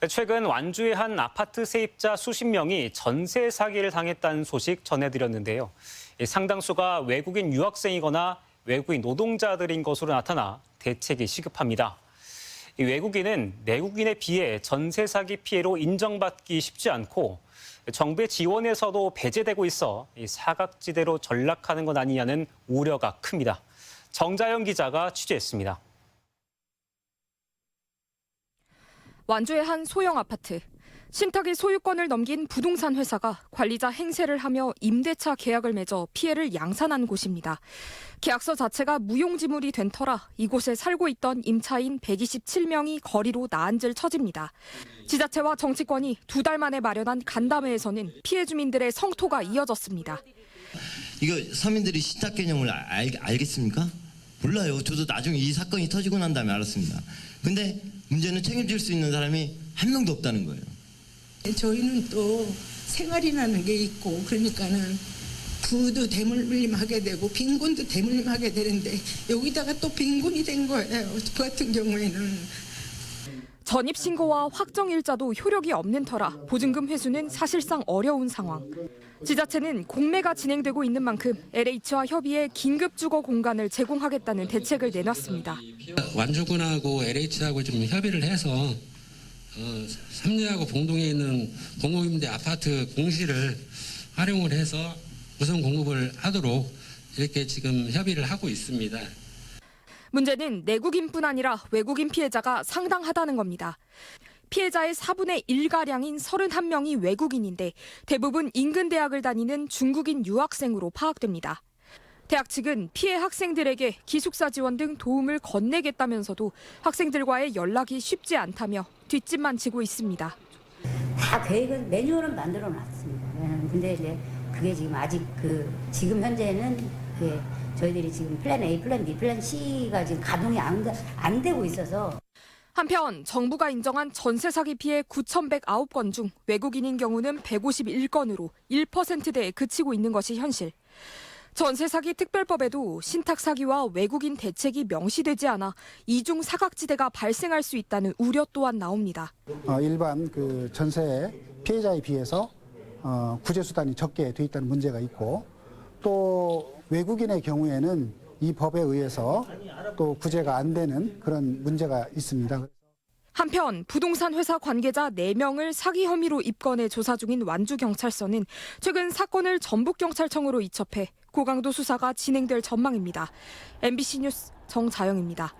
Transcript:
최근 완주의 한 아파트 세입자 수십 명이 전세 사기를 당했다는 소식 전해드렸는데요. 상당수가 외국인 유학생이거나 외국인 노동자들인 것으로 나타나 대책이 시급합니다. 외국인은 내국인에 비해 전세 사기 피해로 인정받기 쉽지 않고 정부의 지원에서도 배제되고 있어 사각지대로 전락하는 것 아니냐는 우려가 큽니다. 정자영 기자가 취재했습니다. 완주의 한 소형 아파트. 신탁이 소유권을 넘긴 부동산 회사가 관리자 행세를 하며 임대차 계약을 맺어 피해를 양산한 곳입니다. 계약서 자체가 무용지물이 된 터라 이곳에 살고 있던 임차인 127명이 거리로 나앉을 처지입니다. 지자체와 정치권이 2달 만에 마련한 간담회에서는 피해 주민들의 성토가 이어졌습니다. 이거 서민들이 신탁 개념을 알겠습니까? 몰라요. 저도 나중에 이 사건이 터지고 난 다음에 알았습니다. 근데 문제는 책임질 수 있는 사람이 한 명도 없다는 거예요. 저희는 또 생활이라는 게 있고 그러니까는 부도 대물림하게 되고 빈곤도 대물림하게 되는데 여기다가 또 빈곤이 된 거예요. 그 같은 경우에는. 전입신고와 확정일자도 효력이 없는 터라 보증금 회수는 사실상 어려운 상황. 지자체는 공매가 진행되고 있는 만큼 LH와 협의해 긴급주거 공간을 제공하겠다는 대책을 내놨습니다. 완주군하고 LH하고 좀 협의를 해서 삼리하고 봉동에 있는 공공임대 아파트 공실을 활용을 해서 우선 공급을 하도록 이렇게 지금 협의를 하고 있습니다. 문제는 내국인뿐 아니라 외국인 피해자가 상당하다는 겁니다. 피해자의 4분의 1가량인 31명이 외국인인데 대부분 인근 대학을 다니는 중국인 유학생으로 파악됩니다. 대학 측은 피해 학생들에게 기숙사 지원 등 도움을 건네겠다면서도 학생들과의 연락이 쉽지 않다며 뒷짐만 지고 있습니다. 다 계획은 매뉴얼은 만들어 놨습니다. 근데 이제 그게 지금 아직 지금 현재는 저희들이 지금 플랜 A, 플랜 B, 플랜 C가 지금 가동이 안 되고 있어서. 한편 정부가 인정한 전세 사기 피해 9,109건 중 외국인인 경우는 151건으로 1%대에 그치고 있는 것이 현실. 전세 사기 특별법에도 신탁 사기와 외국인 대책이 명시되지 않아 이중 사각지대가 발생할 수 있다는 우려 또한 나옵니다. 일반 전세 피해자에 비해서 구제 수단이 적게 돼 있다는 문제가 있고 또 외국인의 경우에는 이 법에 의해서 또 구제가 안 되는 그런 문제가 있습니다. 한편 부동산 회사 관계자 4명을 사기 혐의로 입건해 조사 중인 완주경찰서는 최근 사건을 전북경찰청으로 이첩해 고강도 수사가 진행될 전망입니다. MBC 뉴스 정자영입니다.